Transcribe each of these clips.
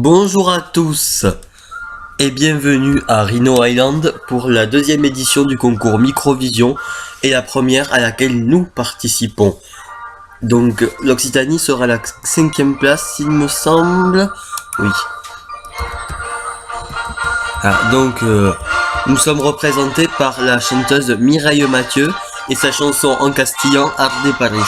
Bonjour à tous et bienvenue à Rhino Island pour la deuxième édition du concours Microvision et la première à laquelle nous participons. Donc l'Occitanie sera la 5e place il me semble. Oui. Nous sommes représentés par la chanteuse Mireille Mathieu et sa chanson en castillan Art de Paris.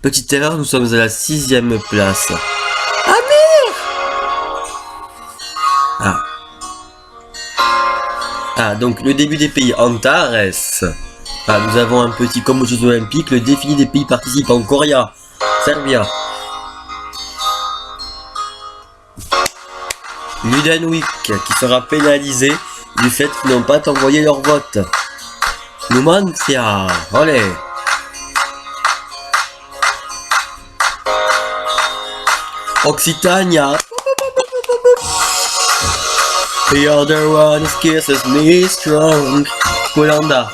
Petite erreur, nous sommes à la 6e place. Donc le début des pays Antares. Nous avons un petit, comme aux Jeux Olympiques, le défilé des pays participants. Coria, Serbia, Ludenwick, qui sera pénalisé du fait qu'ils n'ont pas envoyé leur vote. Numancia, olé. Occitania. The other one kisses me strong. Hollanda.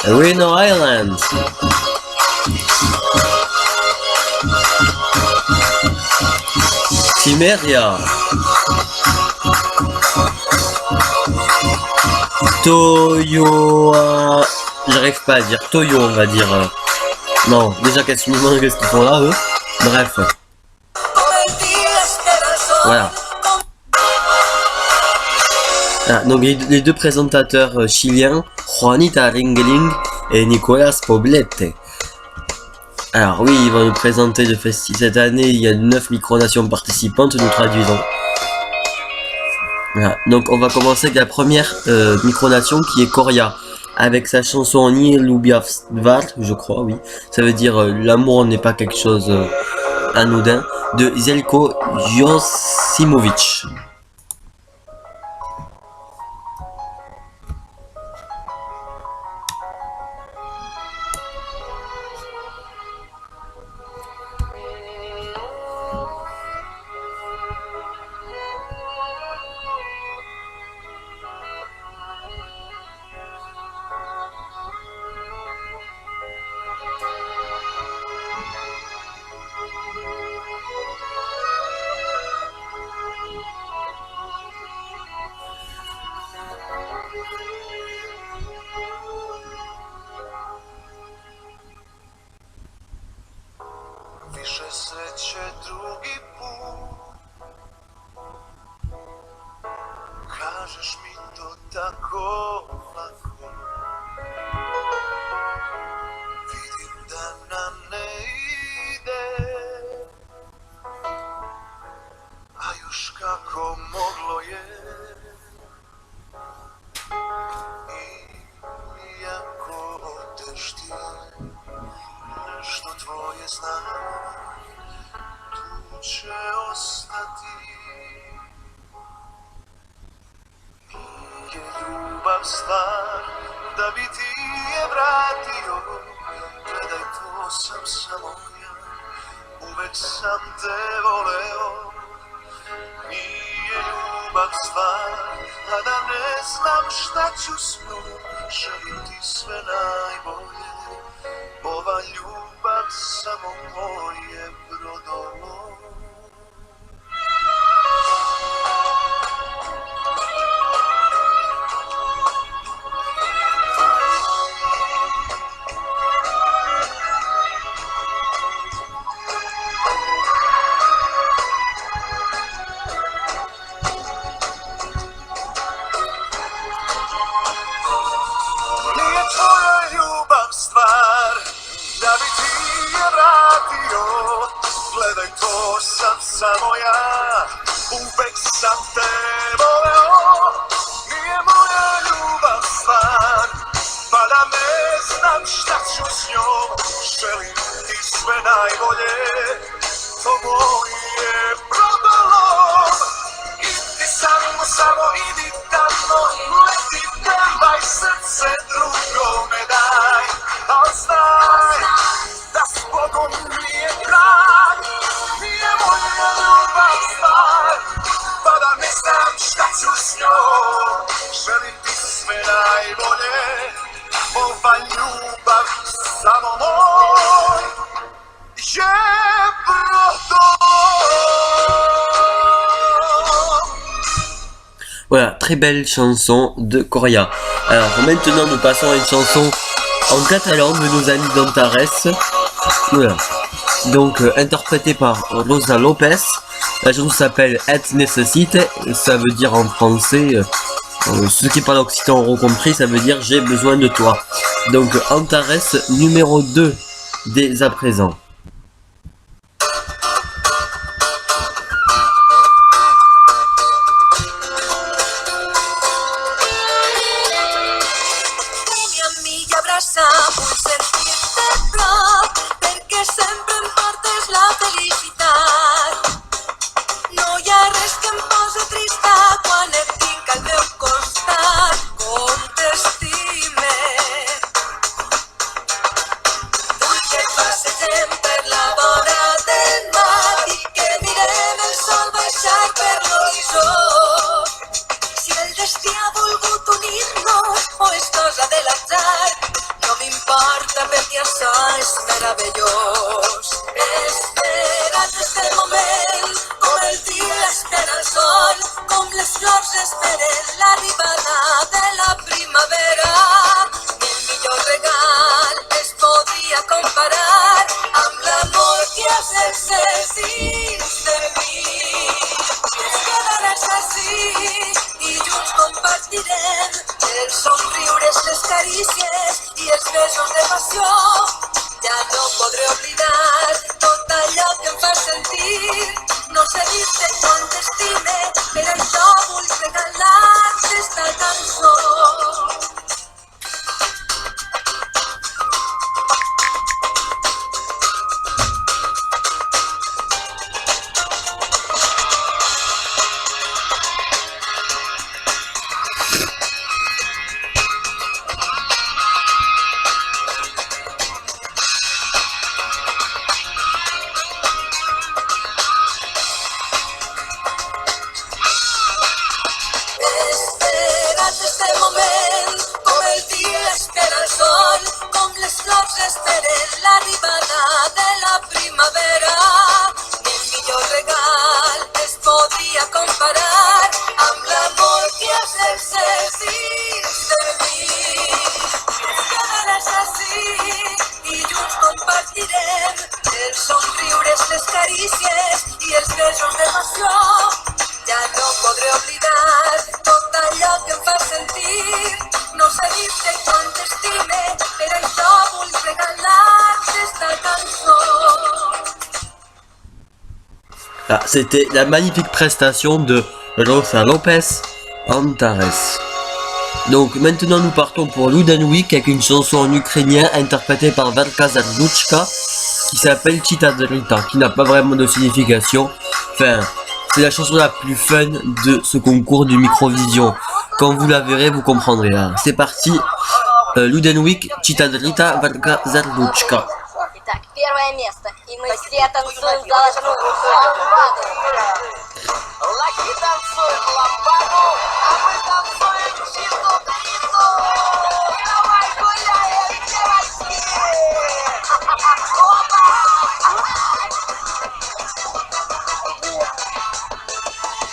Rhino Island. Cimmeria. Toyo. J'arrive pas à dire Toyo, on va dire. Non, déjà qu'est-ce qu'ils font là, eux. Bref. Voilà. Donc les deux présentateurs chiliens, Juanita Ringeling et Nicolas Poblete. Alors oui, ils vont nous présenter le festival. Cette année, il y a 9 micronations participantes, nous traduisons. Voilà. Donc on va commencer avec la première micronation qui est Coria, avec sa chanson Nie lubiasz dwar, je crois, oui. Ça veut dire l'amour n'est pas quelque chose anodin, de Zeljko Josimovic. Više sreće drugi put, kažeš mi to tako lako, vidim da nam ne ide, a još kako moglo je, iako odeš ti, nešto tvoje znam, tu će ostati. Nije ljubav stvar, da bi ti je vratio, gledaj to sam samo ja, uvek sam te voleo. Nije ljubav stvar, a da ne znam šta ću s njom, želim ti sve najbolje. Ova ljubav samo moje brodolo. Nije tvoja ljubav stvar, da bi ti je vratio, gledaj to sam samo ja, uvek sam te voleo. Nije moja ljubav stvar, pa da ne znam šta ću s njom, želim ti sve najbolje, to moje brodolom. Idi samo idi tamo, leti pevaj, srce drugome daj, al znaj da s Bogom nije kraj. Nije moja ljubav stvar, pa da ne znam šta ću s njom, želim ti sve najbolje. Ova ljubav très belle chanson de Coria. Alors maintenant nous passons à une chanson en catalan de nos amis d'Antares. Voilà. Donc interprétée par Rosa Lopez. La chanson s'appelle Et Necessite, ça veut dire en français, ceux qui parlent occitan auront compris, ça veut dire j'ai besoin de toi. Donc Antares numéro 2 dès à présent. Ah, c'était la magnifique prestation de Rosa Lopez Antares. Donc maintenant nous partons pour Luden Week avec une chanson en ukrainien interprétée par Verka Serduchka qui s'appelle Chitadrita, qui n'a pas vraiment de signification. Enfin, c'est la chanson la plus fun de ce concours du Microvision. Quand vous la verrez, vous comprendrez. Ah, c'est parti, Luden Week, Chitadrita, Verka Serduchka. Первое место. И мы все танцуем должны. Лаки танцует ламбаду, а мы танцуем чисту дриту. Давай гуляем, девочки.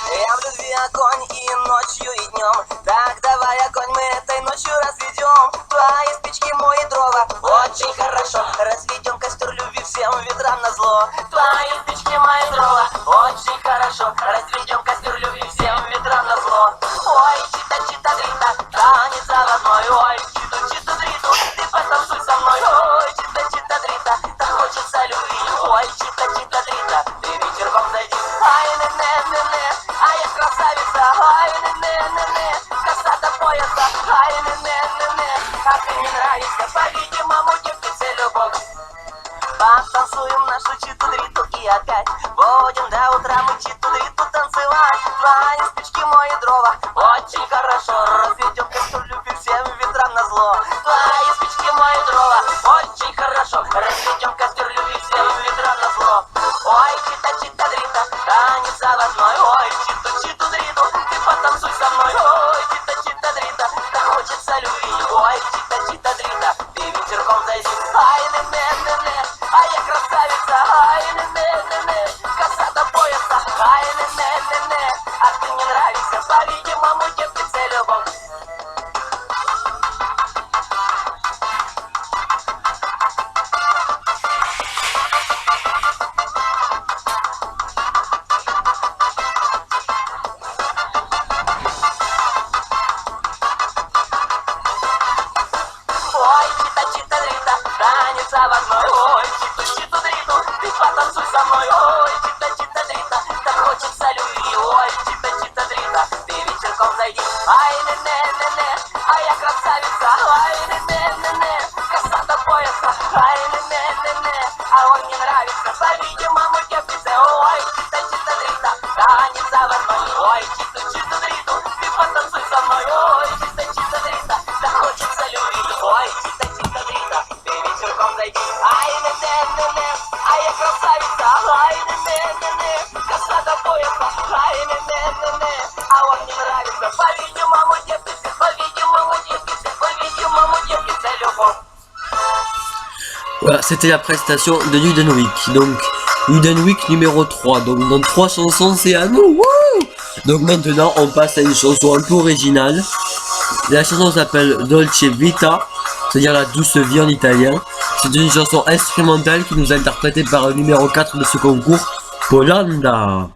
Я в любви огонь и ночью, и днем. Так давай огонь мы этой ночью разведем. Твои спички, мои дрова. Очень хорошо. Разведем костер любви всем ветрам назло. Твои спички, мои дрова. Очень хорошо. Разведем костер любви всем ветрам назло. Ой, чита-чита-дрита, танец заводной. Ой, читу-читу-дриту, ты потанцуй со мной. Ой, чита-чита-дрита, так хочется любви. Ой, чита-чита-дрита, ты вечерком зайди. Ай, не-не-не-не, а я красавица. Ай, не-не-не-не, коса до пояса. Ай, не-не-не-не, а ты мне нравишься. По-видимому, девки любовь. Потанцуем нашу читу-дриту и опять будем до утра мы читу-дриту танцевать. Твои спички, мои дрова. Очень хорошо. Разведем костер любви всем ветрам назло. Твои спички, мои дрова. Очень хорошо. Разведем костер любви всем ветрам назло. Ой, чита-чита-дрита, танец заводной. Ой, читу-читу-дриту, ты потанцуй со мной. Ой, чита-чита-дрита, так хочется любви. Ой, чита-чита-дрита, ты вечерком зайди. Ай, не-не-не-не, а я красавица. Ай, не-не-не-не, коса до пояса. Ай, не-не-не-не, а ты мне нравишься. По-видимому, девки чита-дрита, танец заводной. Ой, читу-читу-дриту, ты потанцуй со мной. Ой, чита-чита-дрита, так хочется любви. Ой, чита-чита-дрита, ты вечерком зайди. Ай, не-не-не-не, а я красавица. Ай, не-не-не-не, коса до пояса. Ай, не-не-не-не, а он мне нравится. По-видимому, девки, ой, чита-чита-дрита, танец заводной. Ой, читу-читу-дриту, ты потанцуй со мной. Ой, чита-чита-дрита, так хочется любви. Ой, чита-чита-дрита, ты вечерком зайди. Ай, не-не-не-не, а я красавица. Ай, не-не-не-не, коса до пояса. Ай, не-не-не-не, а он мне нравится. По-видимому, девки, по-видимому, девки, по-видимому, девки, c'est любовь. Voilà, c'était la prestation de Uden Week. Donc, Uden Week numéro 3. Donc, dans 3 chansons, c'est à nous. Wouh. Donc, maintenant, on passe à une chanson un peu originale. La chanson s'appelle Dolce Vita, c'est-à-dire la douce vie en italien. C'est une chanson instrumentale qui nous est interprétée par le numéro 4 de ce concours, Polanda.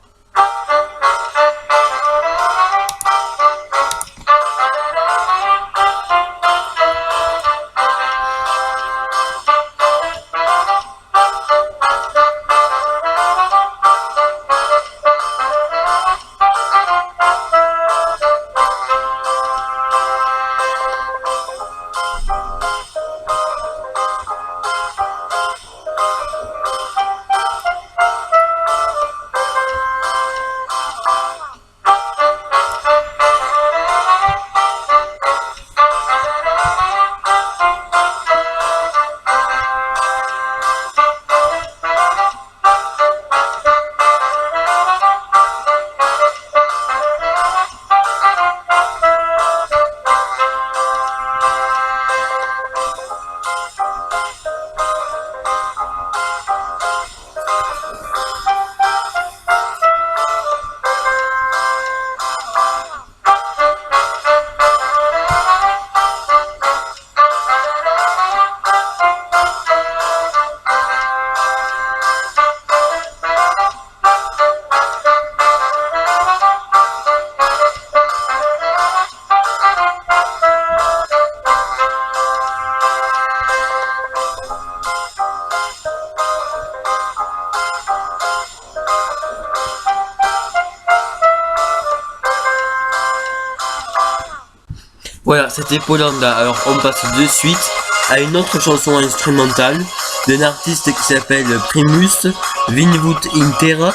Voilà, c'était Polanda. Alors on passe de suite à une autre chanson instrumentale d'un artiste qui s'appelle Primus Vinvut in Terra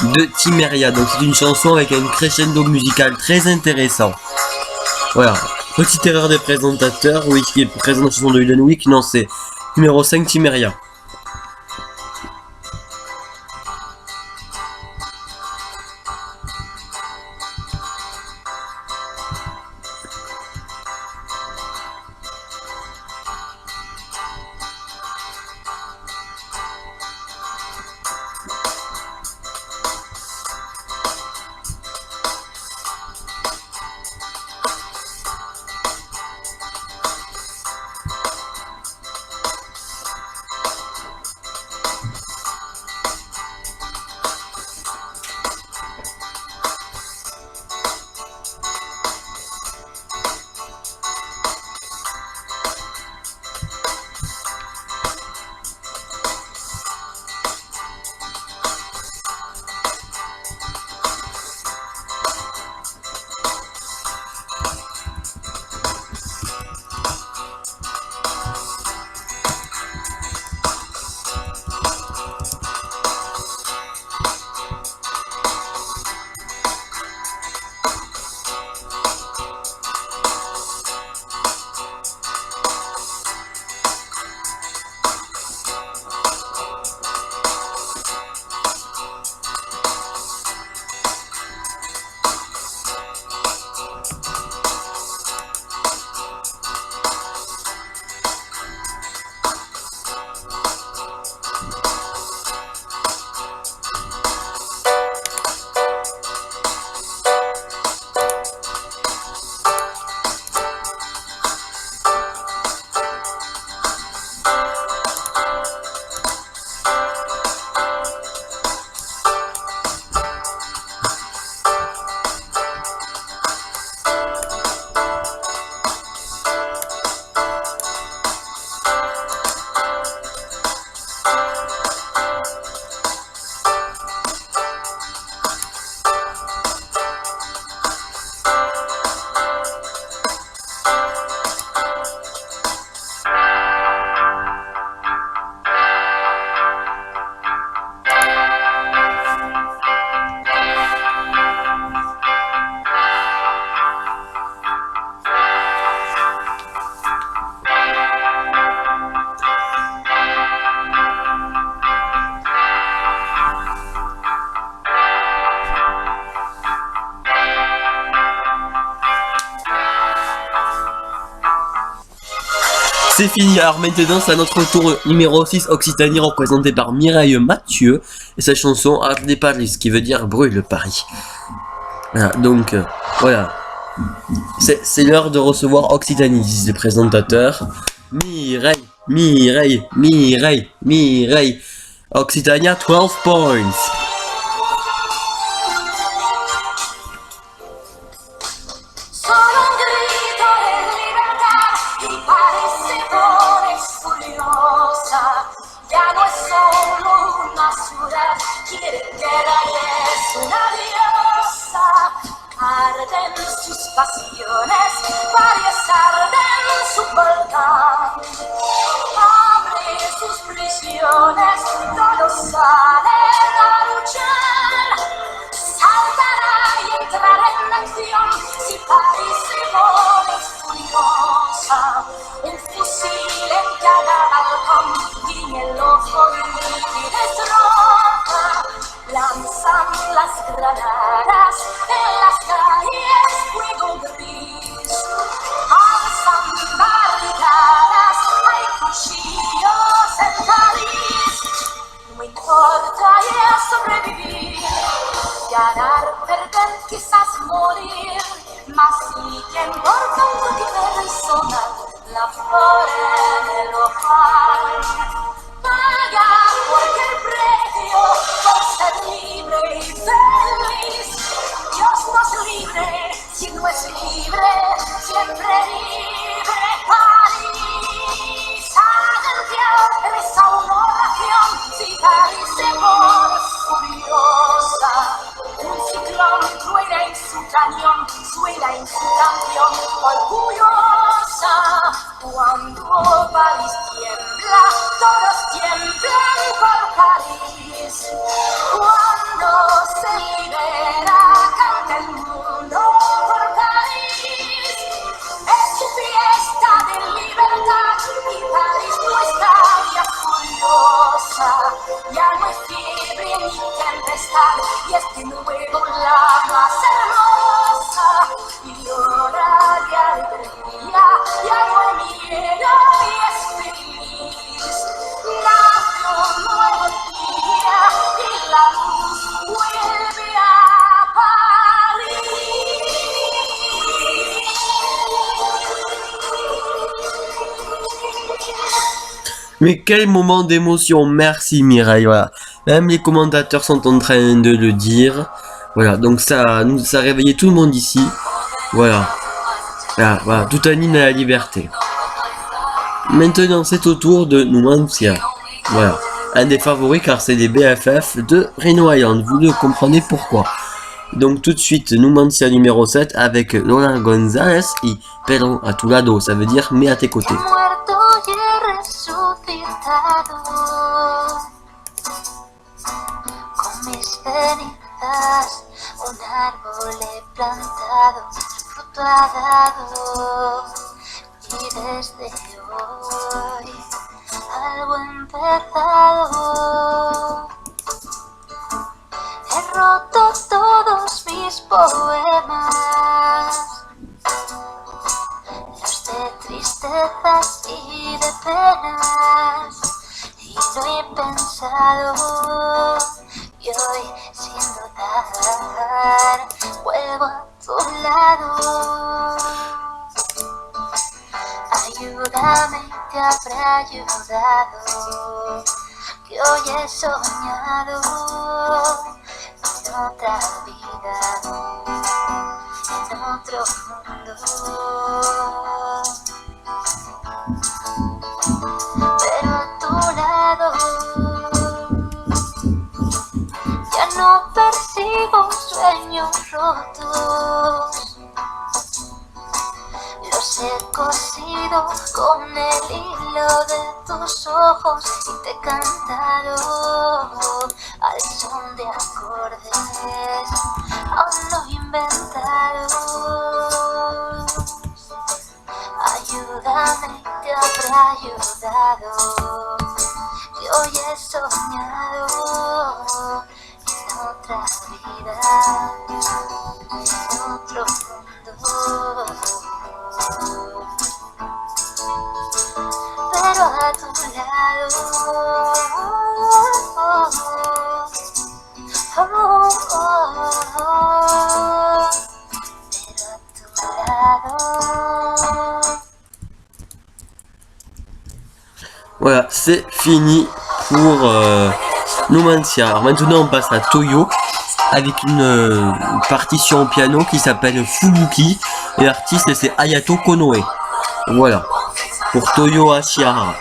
de Timeria. Donc c'est une chanson avec un crescendo musical très intéressant. Voilà, petite erreur des présentateurs, oui, qui est présent dans la chanson de Uden Week, non c'est numéro 5 Timeria. C'est fini, alors maintenant c'est à notre tour numéro 6, Occitanie, représentée par Mireille Mathieu, et sa chanson Arde Paris, qui veut dire brûle Paris. Voilà, donc, voilà. C'est l'heure de recevoir Occitanie, disent les présentateurs. Mireille. Occitania, 12 points. Arden sus pasiones, varias arden su volcán. Abre sus prisiones, todos salen a luchar. Saltará y entrará en acción si París se pone furiosa. Un fusil en cada balcón, guiña el ojo y desroja. Lanzan las granadas en las calles, fuego gris. Alzan barricadas, hay cuchillos en París. No importa ya sobrevivir, ganar, perder, quizás morir. Mas sí que importa un poquito de sonar la flor en el ojal. Pagar cualquier precio por ser libre y feliz. Dios no es libre si no es libre, siempre libre. París, atención, reza una oración si París se pone furiosa. Un ciclón truena en su cañón, suena en su canción orgullosa. Cuando París tiembla, todos tiemblan por París. Cuando se libera, canta el mundo por París. Es su fiesta de libertad y París no está ya furiosa. Ya no hay fiebre ni tempestad y es de nuevo la más hermosa. Y llora de alegría, ya no hay miedo y es feliz. Nace un nuevo día y la luz vuelve a París. Mais quel moment d'émotion, merci Mireille, voilà. Même les commentateurs sont en train de le dire. Voilà, donc ça a réveillé tout le monde ici. Voilà. Voilà, toute Anine à la liberté. Maintenant, c'est au tour de Numancia. Voilà, un des favoris car c'est des BFF de Rhino Island. Vous le comprenez pourquoi. Donc tout de suite, Numancia numéro 7 avec Lola González et Pedro a tu lado. Ça veut dire mais à tes côtés. Un árbol he plantado, fruto ha dado, y desde hoy algo he empezado. He roto todos mis poemas, los de tristezas y de penas, y no he pensado. Y hoy, sin dudar, vuelvo a tu lado. Ayúdame, te habré ayudado, que hoy he soñado en otra vida, en otro mundo. Pero a tu lado no persigo sueños rotos, los he cosido con el hilo de tus ojos y te he cantado al son de acordes aún no inventados. Ayúdame, te habré ayudado, que hoy he soñado otra vida, en otro mundo. Voilà, c'est fini pour Numancia. Alors maintenant on passe à Toyo avec une partition au piano qui s'appelle Fubuki et l'artiste c'est Hayato Konoe. Voilà, pour Toyo Ashihara.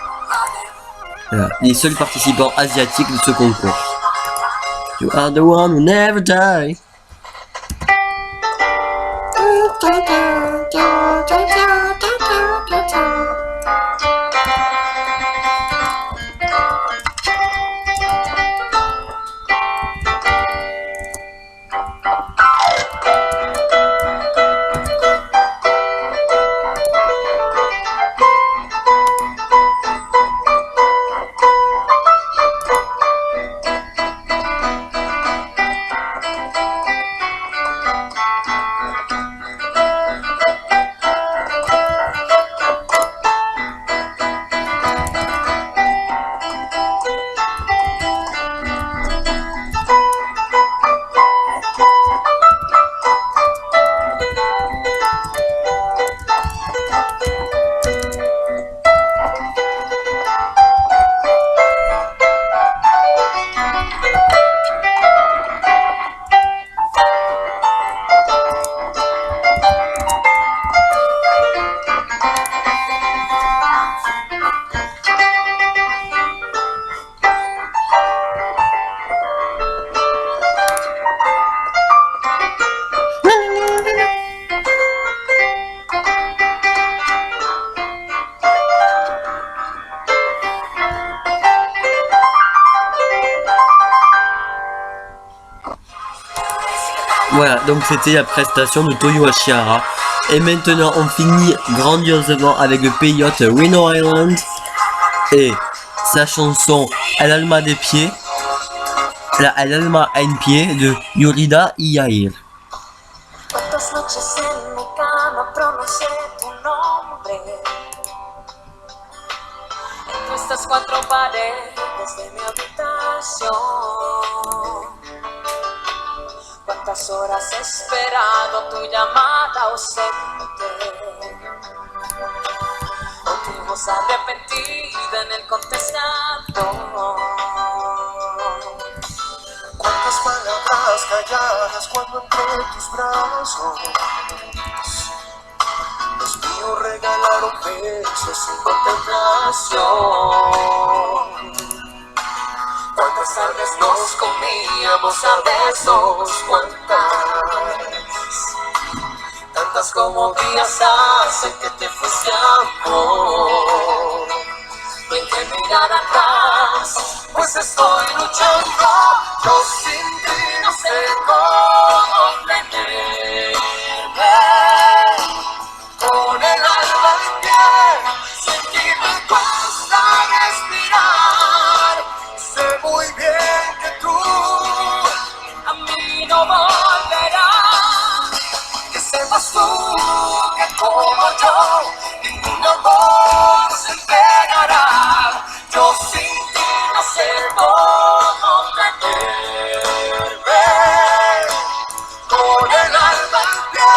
Voilà, les seuls participants asiatiques de ce concours. You are the one who never die. Voilà, donc c'était la prestation de Toyo Ashihara. Et maintenant on finit grandiosement avec le pays-hôte Rhino Island et sa chanson El Alma des Pieds, la El Alma en Pie de Yurida Iyair. Cuántas noches en mi cama pronuncié tu nombre entre estas cuatro paredes de mi habitación. Cuántas horas he esperado tu llamada ausente, o tu voz arrepentida en el contestador. Cuántas palabras calladas cuando entre tus brazos los míos regalaron besos sin contemplación. Cuántas tardes nos comíamos a besos, tantas como días hacen que te fuiste, amor. No hay que mirar atrás, pues estoy luchando. Yo sin ti no sé cómo tenerme. Con el alma en pie, sin ti me cuesta respirar. Sé muy bien que tú A mí no volverás, que sepas tú que como yo ningún amor se entregará. Yo sin ti no sé cómo tenerme. Con el alma en pie,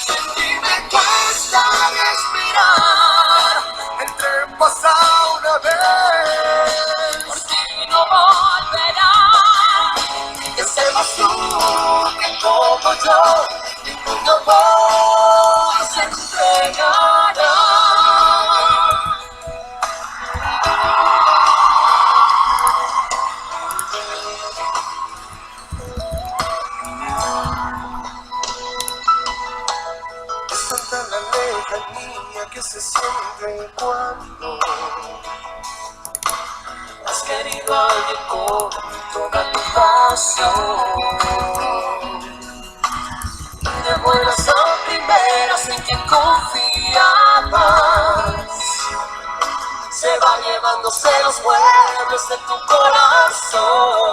sin ti me cuesta respirar. El tren pasa una vez, por ti no volverás. que sepas tú que como yo ningún amor se entregará. Es tanta la lejanía que se siente cuando Has querido a alguien con toda tu pasión. te vuelas a primeras en quien confiabas. Se va llevándose los muebles de tu corazón.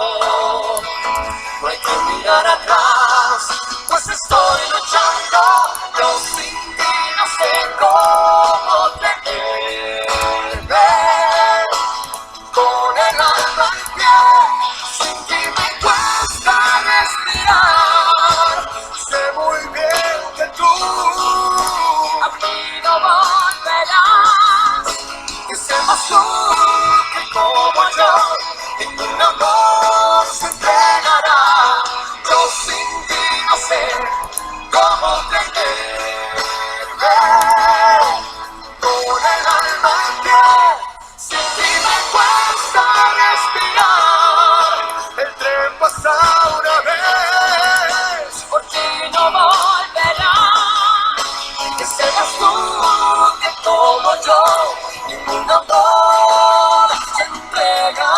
No hay que mirar atrás, pues estoy luchando. Yo sin ti no sé cómo tenerme. pasión, ningún amor se entregará. Yo sin ti no sé cómo tenerme, con el alma en pie, sin ti me cuesta respirar. El tren pasa una vez, Por ti no volverá. que sepas tú que como yo, ningún amor se entregará.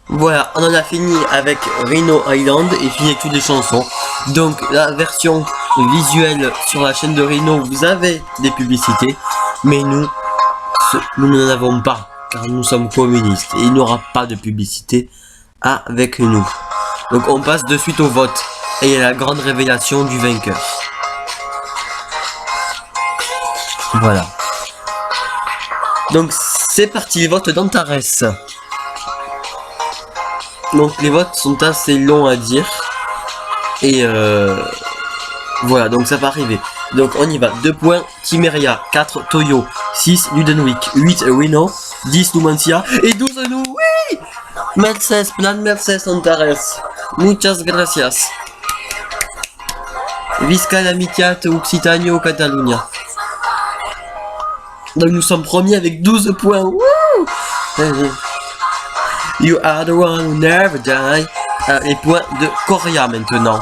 Voilà, on en a fini avec Rhino Island et fini avec toutes les chansons. Donc la version visuelle sur la chaîne de Rhino, vous avez des publicités, mais nous n'en avons pas, car nous sommes communistes et il n'y aura pas de publicité avec nous. Donc on passe de suite au vote et il y a la grande révélation du vainqueur. Voilà. Donc c'est parti, vote d'Antares. Donc les votes sont assez longs à dire. Et voilà, donc ça va arriver. Donc on y va. 2 points Timeria, 4 Toyo, 6 Ludenwick, 8 Rhino, 10 Numancia et 12 nous. Oui, Mercedes, plan Mercedes Antares. Muchas gracias. Visca la Mitiat, Occitanio, Catalunya. Donc nous sommes premiers avec 12 points. Wouh. You are the one who never die. Les points de Coria maintenant.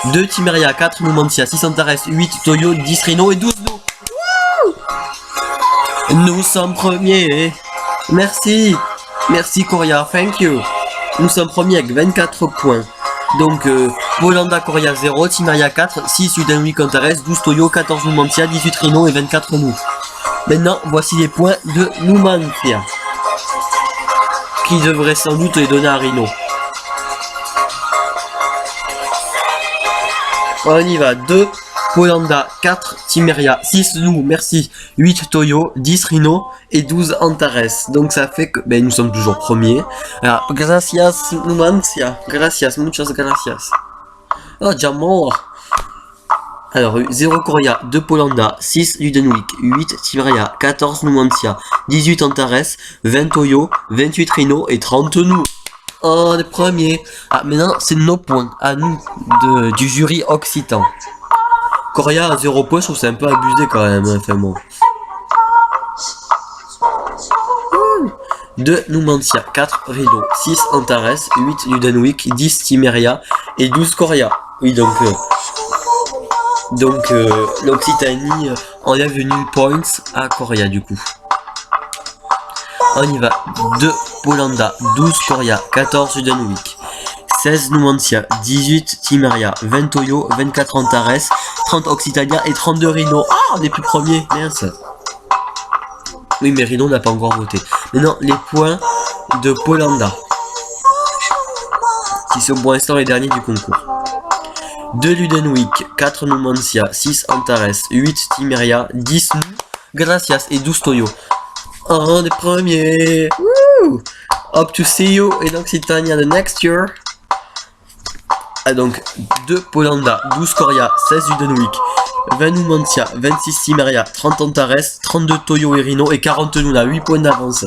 Deux Timeria, 4 Numancia, 6 Antares, 8 Toyo, 10 Rhino et 12 nous. Nous sommes premiers. Merci. Merci Coria, thank you. Nous sommes premiers avec 24 points. Donc Polanda Coria 0, Timeria 4, 6 Ludenwick Antares, 12 Toyo, 14 Numancia, 18 Rhino et 24 nous. Maintenant, voici les points de Numancia, qui devrait sans doute les donner à Rhino. On y va. 2 Polanda, 4 Timeria, 6 nous, merci, 8 Toyo, 10 Rhino et 12 Antares. Donc ça fait que nous sommes toujours premiers. Alors, gracias Numancia, gracias, muchas gracias. Oh, Jamon. Alors, 0 Coria, 2 Polanda, 6 Ludenwick, 8 Timeria, 14 Numancia, 18 Antares, 20 Toyo, 28 Rhino et 30 nous. Oh, les premiers. Ah, maintenant, c'est nos points, à nous, du jury occitan. Coria à 0 points, je trouve c'est un peu abusé quand même, enfin bon. 2 Numancia, 4 Rhino, 6 Antares, 8 Ludenwick, 10 Timeria et 12 Coria. Oui, donc l'Occitanie enlève une points à Coria du coup. On y va. 2 Polanda, 12 Coria, 14 Ludenwick, 16 Numancia, 18 Timeria, 20 Toyo, 24 Antares, 30 Occitania et 32 Rhino. Ah, on est plus premier, mince. Oui, mais Rhino n'a pas encore voté. Maintenant, les points de Polanda, qui sont pour l'instant les derniers du concours. 2 Ludenwick, 4 Numancia, 6 Antares, 8 Timeria, 10 nous, gracias et 12 Toyo. Oh, les premiers. Woo! Hope to see you in Occitania the next year. Ah, donc 2 Polanda, 12 Coria, 16 Ludenwick, 20 Numancia, 26 Timeria, 30 Antares, 32 Toyo et Rhino et 40 nous, là, 8 points d'avance.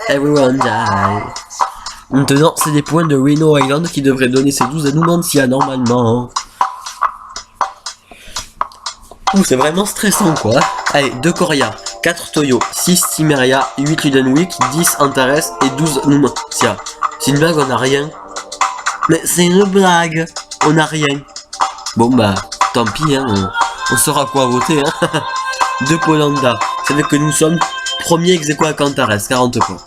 Everyone die. Maintenant, c'est des points de Rhino Island qui devraient donner ces 12 à Numancia normalement. Ouh, c'est vraiment stressant quoi. Allez, 2 Coria, 4 Toyo, 6 Timeria, 8 Ludenwick, 10 Antares et 12 Numancia. C'est une blague, on a rien. Mais c'est une blague, on a rien. Bon bah, tant pis, hein, on saura quoi voter. Hein. 2 Polanda, ça veut que nous sommes premiers ex aequo à Antares, 40 points.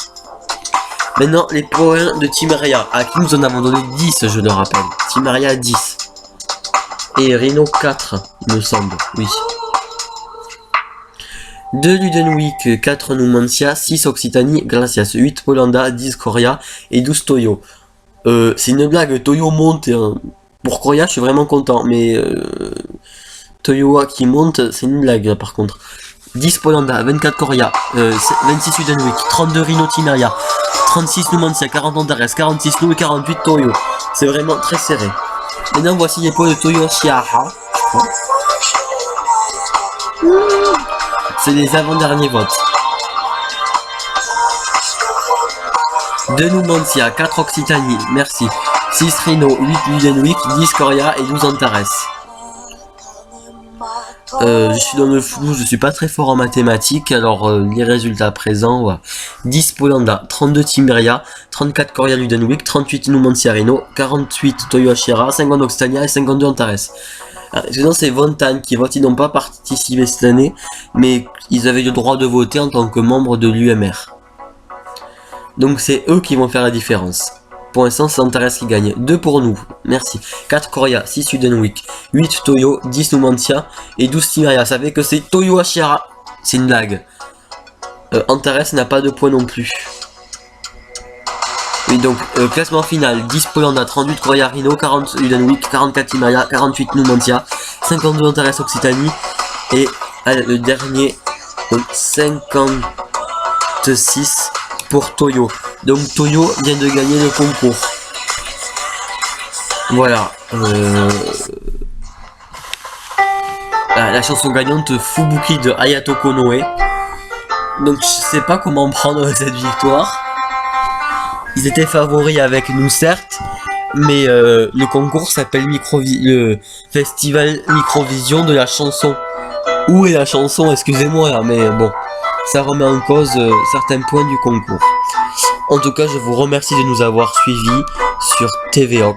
Maintenant, les points de Timeria, à qui nous en avons donné 10, je le rappelle. Timeria 10. Et Rhino 4, il me semble, oui. 2 Ludenwick, 4 Numancia, 6 Occitanie, gracias, 8 Polanda, 10 Coria et 12 Toyo. C'est une blague, Toyo monte. Hein. Pour Coria, je suis vraiment content, mais Toyo qui monte, c'est une blague là, par contre. 10 Polanda, 24 Coria, 26 Udenwick, 32 Rhino Timeria, 36 Numancia, 40 Antares, 46 Nou et 48 Toyo. C'est vraiment très serré. Maintenant voici les points de Toyo Shiara. C'est les avant-derniers votes. 2 Numancia, 4 Occitanie, merci. 6 Rhino, 8 Udenwick, 10 Coria et 12 Antares. Je suis dans le flou, je suis pas très fort en mathématiques, alors les résultats présents, voilà. 10 Polanda, 32 Timeria, 34 Coria Udenwick, 38 Numancia Rhino, 48 Toyo Shiara, 50 Occitania et 52 Antares. Sinon c'est Vontan qui vote, ils n'ont pas participé cette année, mais ils avaient le droit de voter en tant que membres de l'UMR. Donc c'est eux qui vont faire la différence. Pour l'instant c'est Antares qui gagne. 2 pour nous, merci. 4 Coria, 6 Udenwick, 8 Toyo, 10 Numancia et 12 Timeria. Ça fait que c'est Toyo Shiara. C'est une blague. Antares n'a pas de points non plus. Oui donc classement final, 10 Polanda, 38 Coria Rhino, 40 Udenwick, 44 Timeria, 48 Numancia, 52 Antares Occitanie et le dernier donc 56 pour Toyo. Donc Toyo vient de gagner le concours. Voilà. La chanson gagnante Fubuki de Hayato Konoe. Donc je sais pas comment prendre cette victoire. Ils étaient favoris avec nous certes, mais le concours s'appelle le festival Microvision de la chanson. Où est la chanson, excusez-moi là, mais bon, ça remet en cause certains points du concours. En tout cas, je vous remercie de nous avoir suivis sur TVOC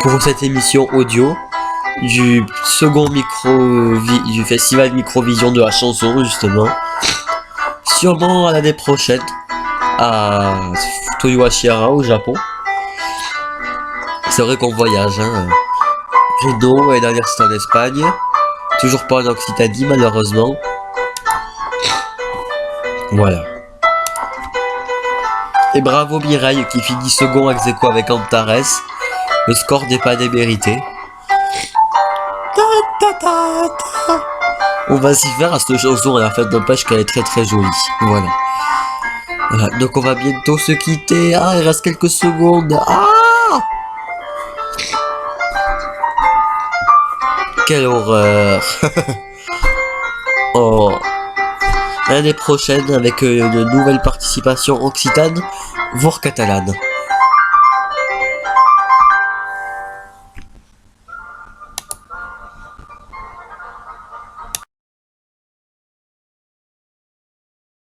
pour cette émission audio du second du festival Microvision de la chanson, justement. Sûrement à l'année prochaine à Toyo Shiara au Japon. C'est vrai qu'on voyage, hein. Rhino et dernière c'est en Espagne. Toujours pas en Occitanie malheureusement. Voilà. Et bravo Mireille qui finit second ex aequo avec Antares. Le score n'est pas démérité. On va s'y faire à cette chanson à la fin, n'empêche qu'elle est très très jolie. Voilà. Voilà. Donc on va bientôt se quitter. Ah, il reste quelques secondes. Ah, quelle horreur. Oh. L'année prochaine avec une nouvelle participation occitane, voire catalane.